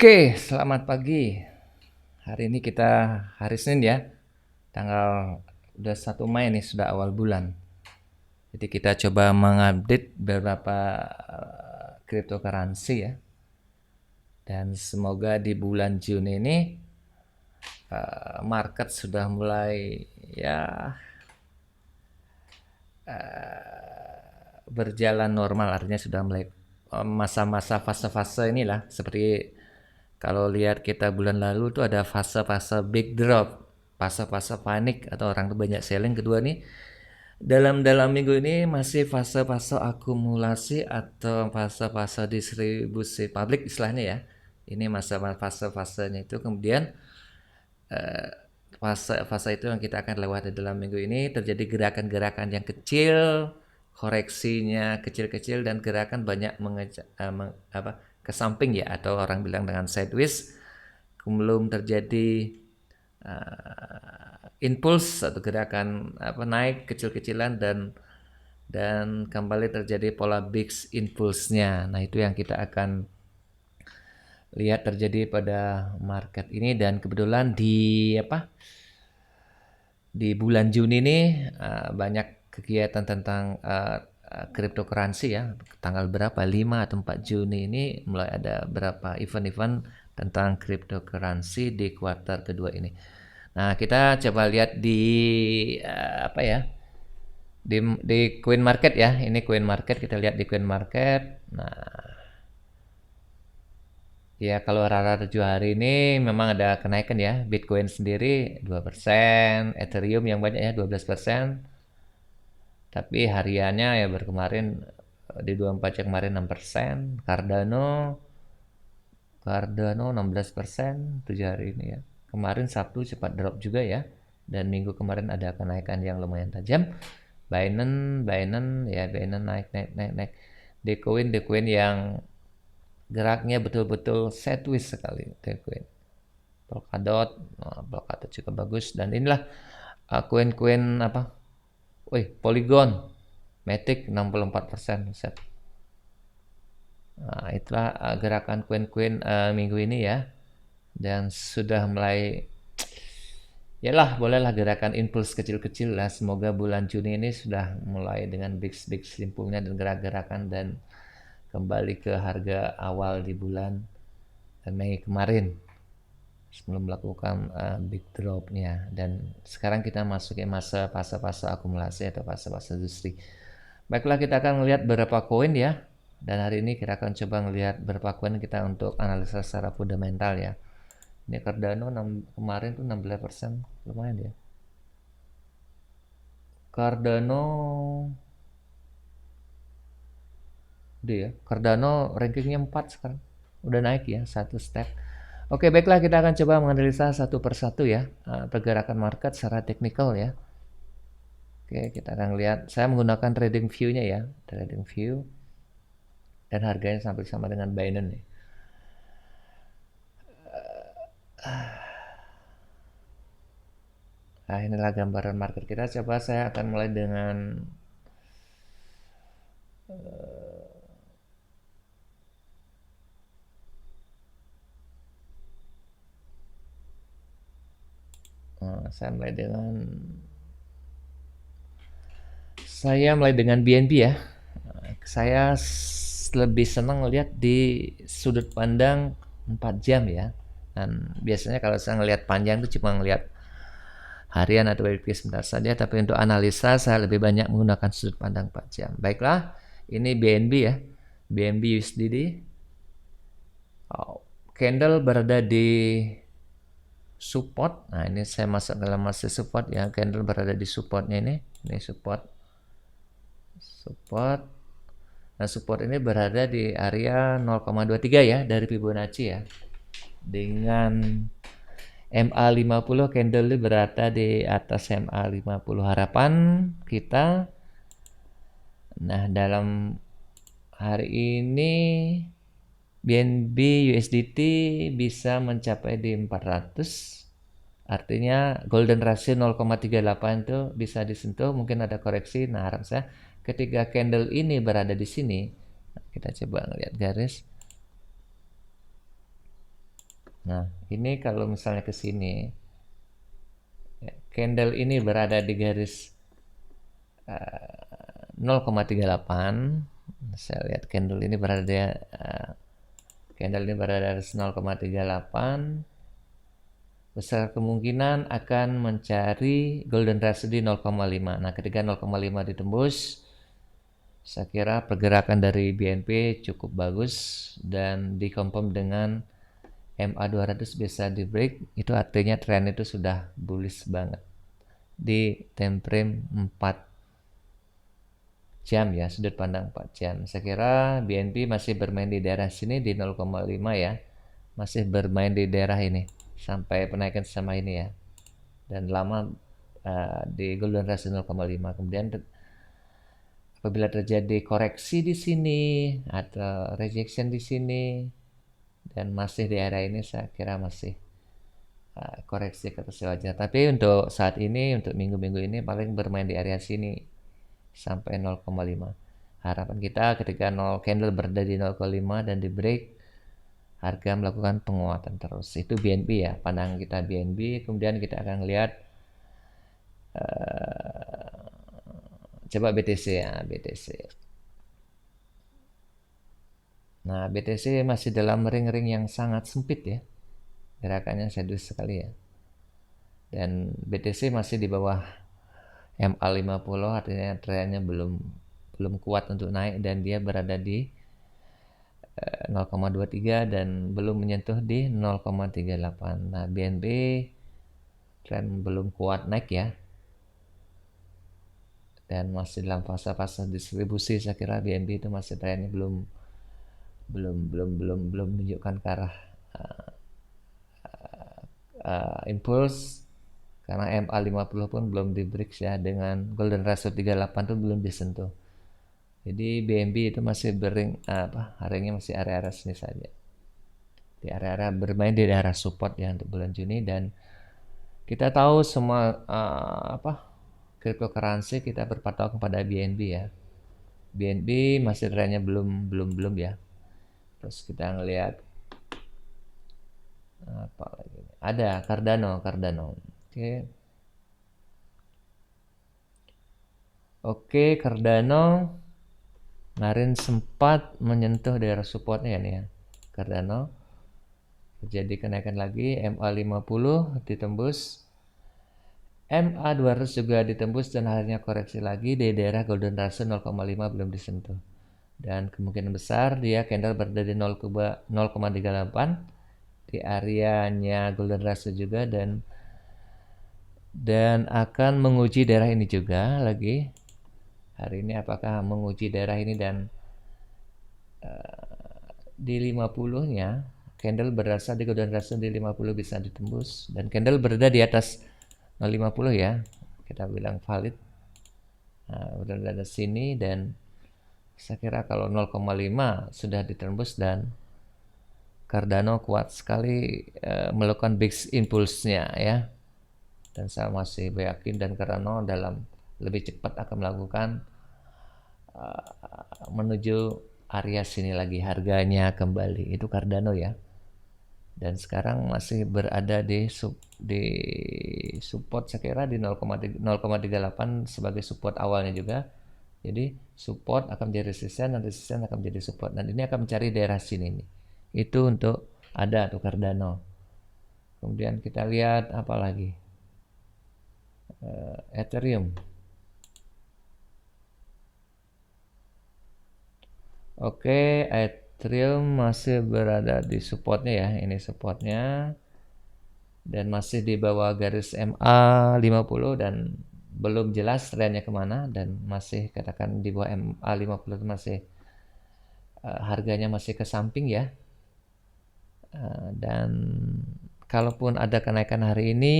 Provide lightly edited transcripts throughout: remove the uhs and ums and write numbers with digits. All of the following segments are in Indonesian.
Oke, selamat pagi. Hari ini kita hari Senin ya, tanggal udah 1 Mei nih, sudah awal bulan. Jadi kita coba mengupdate beberapa cryptocurrency ya. Dan semoga di bulan Juni ini market sudah mulai ya berjalan normal, artinya sudah mulai masa-masa fase-fase inilah, seperti kalau lihat kita bulan lalu tuh ada fase-fase big drop, fase-fase panik atau orang tuh banyak selling. Kedua nih, dalam minggu ini masih fase-fase akumulasi atau fase-fase distribusi publik istilahnya ya. Ini masa fase-fasenya itu. Kemudian fase itu yang kita akan lewati dalam minggu ini. Terjadi gerakan-gerakan yang kecil, koreksinya kecil-kecil, dan gerakan banyak ke samping ya, atau orang bilang dengan sideways. Belum terjadi impuls atau gerakan naik kecil-kecilan dan kembali terjadi pola big impulse-nya. Nah, itu yang kita akan lihat terjadi pada market ini. Dan kebetulan di bulan Juni ini banyak kegiatan tentang cryptocurrency ya. Tanggal berapa? 5 atau 4 Juni ini mulai ada berapa event-event tentang cryptocurrency di kuartal kedua ini. Nah, kita coba lihat di di coin market ya. Ini coin market, kita lihat di coin market. Nah, ya kalau rata-rata 7 hari ini memang ada kenaikan ya. Bitcoin sendiri 2%, Ethereum yang banyak ya 12%. Tapi hariannya ya kemarin di 24 jam kemarin 6%, Cardano 16% 7 hari ini ya. Kemarin Sabtu cepat drop juga ya. Dan minggu kemarin ada kenaikan yang lumayan tajam. Binance naik. Decoin yang geraknya betul-betul sideways sekali. Decoin. Polkadot juga bagus. Dan inilah koin-koin Polygon, Matic 64%. Set. Nah, itulah gerakan koin-koin minggu ini ya. Dan sudah mulai, yalah bolehlah gerakan impuls kecil-kecil lah. Semoga bulan Juni ini sudah mulai dengan big simpulnya dan gerak-gerakan, dan kembali ke harga awal di bulan Mei kemarin sebelum melakukan big dropnya. Dan sekarang kita masuk ke fase-fase akumulasi atau fase-fase industri. Baiklah, kita akan melihat beberapa koin ya. Dan hari ini kita akan coba melihat beberapa koin kita untuk analisa secara fundamental ya. Ini Cardano kemarin tuh 16%, lumayan ya. Cardano rankingnya 4 sekarang. Udah naik ya, 1 step. Oke, baiklah, kita akan coba menganalisa satu persatu ya, pergerakan market secara teknikal ya. Oke, kita akan lihat. Saya menggunakan trading view-nya ya, trading view. Dan harganya sampai sama dengan Binance nih. Nah, inilah gambaran market kita. Coba saya akan mulai dengan saya mulai dengan BNB ya. Saya lebih senang melihat di sudut pandang 4 jam ya. Dan biasanya kalau saya ngelihat panjang itu cuma ngelihat harian atau weekly sebentar saja, tapi untuk analisa saya lebih banyak menggunakan sudut pandang 4 jam. Baiklah, ini BNB ya, BNB USDD. Candle berada di support. Nah, ini saya masuk dalam masa support ya. Candle berada di supportnya ini support. Nah, support ini berada di area 0,23 ya dari Fibonacci ya. Dengan MA50 candle ini berada di atas MA50 harapan kita. Nah, dalam hari ini BNB USDT bisa mencapai di 400. Artinya golden ratio 0,38 itu bisa disentuh, mungkin ada koreksi. Nah, harap saya ketika candle ini berada di sini, kita coba ngelihat garis. Nah, ini kalau misalnya ke sini, ya, candle ini berada di garis 0,38. Saya lihat candle ini berada di 0,38. Besar kemungkinan akan mencari golden ratio di 0,5. Nah, ketika 0,5 ditembus, saya kira pergerakan dari BNP cukup bagus dan dikonfirm dengan MA200 bisa di break. Itu artinya tren itu sudah bullish banget di time frame 4 jam ya, sudut pandang 4 jam. Saya kira BNP masih bermain di daerah sini di 0,5 ya. Masih bermain di daerah ini sampai penaikan sama ini ya. Dan lama di golden ratio 0,5. Kemudian apabila terjadi koreksi di sini atau rejection di sini dan masih di area ini, saya kira masih koreksi ke atas wajar. Tapi untuk saat ini, untuk minggu-minggu ini paling bermain di area sini sampai 0,5. Harapan kita ketika 0 candle berada di 0,5 dan di break, harga melakukan penguatan terus. Itu BNB ya, pandangan kita BNB. Kemudian kita akan lihat coba BTC ya, BTC. Nah, BTC masih dalam ring-ring yang sangat sempit ya. Gerakannya sadis sekali ya. Dan BTC masih di bawah MA50, artinya trennya belum kuat untuk naik dan dia berada di 0,23 dan belum menyentuh di 0,38. Nah, BNB tren belum kuat naik ya. Dan masih dalam fase-fase distribusi, saya kira BNB itu masih trennya belum menunjukkan ke arah impuls, karena MA50 pun belum di break ya, dengan golden ratio 38 itu belum disentuh. Jadi BNB itu masih harinya masih area-area sini saja. Di area-area bermain di daerah support ya untuk bulan Juni. Dan kita tahu semua cryptocurrency kita berpatok kepada BNB ya. BNB masih trennya belum ya. Terus kita ngelihat apa lagi? Ada Cardano. Oke, Cardano kemarin sempat menyentuh daerah supportnya ya nih ya. Cardano terjadi kenaikan lagi, MA50 ditembus, MA200 juga ditembus dan akhirnya koreksi lagi di daerah golden ratio 0,5 belum disentuh. Dan kemungkinan besar dia candle berada di 0,38 di areanya golden ratio juga, dan akan menguji daerah ini juga lagi. Hari ini apakah menguji daerah ini dan di 50-nya candle berasal di golden ratio di 50 bisa ditembus dan candle berada di atas 0,50 ya, kita bilang valid. Nah, berada di sini dan saya kira kalau 0,5 sudah ditembus dan Cardano kuat sekali melakukan big impulse-nya ya. Dan saya masih yakin dan Cardano dalam lebih cepat akan melakukan menuju area sini lagi harganya kembali. Itu Cardano ya. Dan sekarang masih berada di support, saya kira di 0,38 sebagai support awalnya juga. Jadi support akan menjadi resisten dan resisten akan menjadi support. Dan ini akan mencari daerah sini nih. Itu untuk ada tuh Cardano. Kemudian kita lihat apa lagi? Ethereum. Oke, Ethereum masih berada di supportnya ya. Ini supportnya dan masih di bawah garis MA50 dan belum jelas trennya kemana, dan masih katakan di bawah MA50 itu masih harganya masih ke samping ya. Dan kalaupun ada kenaikan hari ini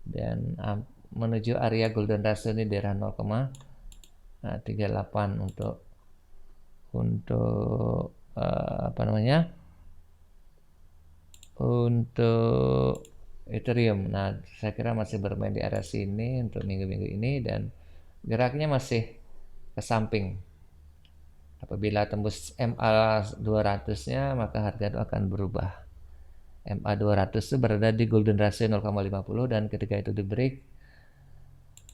dan menuju area golden ratio ini daerah 0,38 untuk untuk Ethereum. Nah, saya kira masih bermain di area sini untuk minggu-minggu ini dan geraknya masih ke samping. Apabila tembus MA200-nya maka harga itu akan berubah. MA 200 itu berada di golden ratio 0,50 dan ketika itu di break.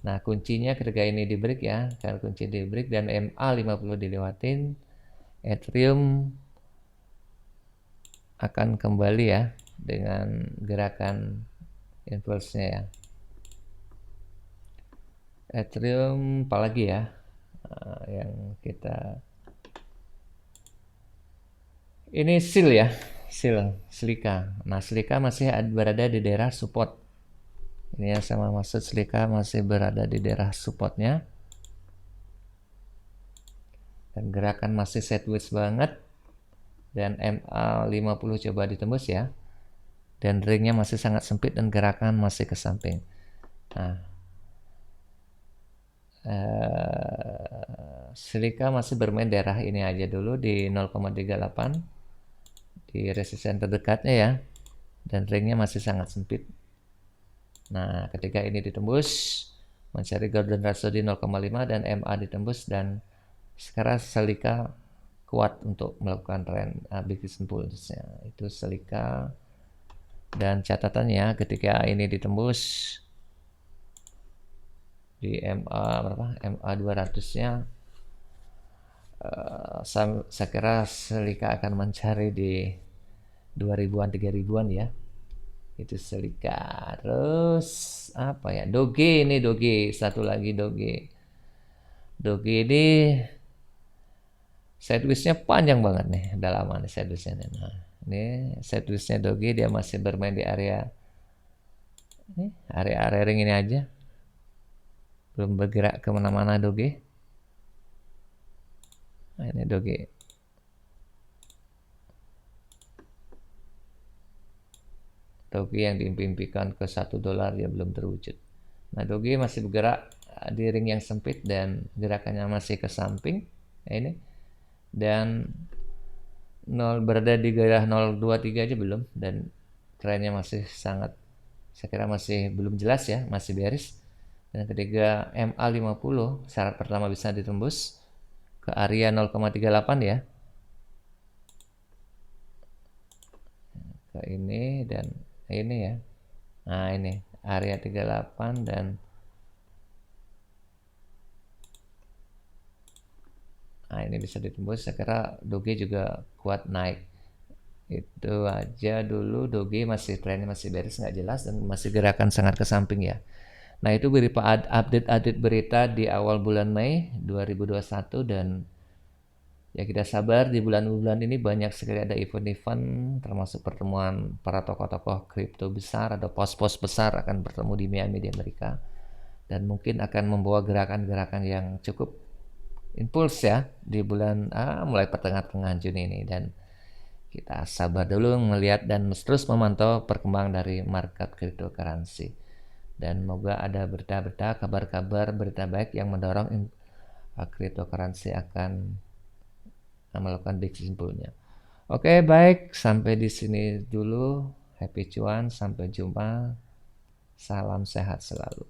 Nah, kuncinya ketika ini di break ya, karena kunci di break dan MA 50 dilewatin, Ethereum akan kembali ya dengan gerakan impulsnya ya. Ethereum apalagi ya yang kita ini SEAL ya, SEAL, Selika. Nah, Selika masih berada di daerah support. Ini yang sama maksud, Selika masih berada di daerah supportnya. Dan gerakan masih sideways banget. Dan MA 50 coba ditembus ya. Dan ringnya masih sangat sempit dan gerakan masih ke samping. Nah, Selika masih bermain daerah ini aja dulu di 0,38 di resisten terdekatnya ya, dan ringnya masih sangat sempit. Nah, ketika ini ditembus, mencari golden ratio di 0,5 dan MA ditembus, dan sekarang Selika kuat untuk melakukan trend biggest impulse-nya. Itu Selika. Dan catatannya ketika ini ditembus di MA berapa? MA 200-nya saya kira Selika akan mencari di 2000-an 3000-an ya. Itu Selika. Terus apa ya? Doge, ini Doge, satu lagi Doge. Doge ini sideways-nya panjang banget nih, udah lama nih sideways-nya. Nah, ini sideways-nya Doge, dia masih bermain di area ring ini aja. Belum bergerak kemana-mana Doge. Nah, ini Doge. Doge yang diimpikan ke $1 ya belum terwujud. Nah, Doge masih bergerak di ring yang sempit dan gerakannya masih ke samping. Nah, ini. Dan berada di gairah 023 aja belum, dan trennya masih sangat, saya kira masih belum jelas ya, masih bearish. Dan ketika MA 50 syarat pertama bisa ditembus ke area 0,38 ya, ke ini dan ini ya. Nah, ini area 38 dan nah ini bisa ditembus. Saya kira Doge juga kuat naik. Itu aja dulu. Doge masih trennya masih bearish, nggak jelas, dan masih gerakan sangat ke samping ya. Nah, itu berupa update berita di awal bulan Mei 2021, dan ya kita sabar, di bulan-bulan ini banyak sekali ada event-event, termasuk pertemuan para tokoh-tokoh kripto besar, ada pos-pos besar akan bertemu di Miami di Amerika, dan mungkin akan membawa gerakan-gerakan yang cukup impuls ya di bulan mulai pertengahan Juni ini. Dan kita sabar dulu melihat dan terus memantau perkembangan dari market cryptocurrency. Dan semoga ada berita-berita, kabar-kabar, berita baik yang mendorong cryptocurrency akan melakukan big simpulnya. Oke, baik, sampai di sini dulu. Happy cuan, sampai jumpa. Salam sehat selalu.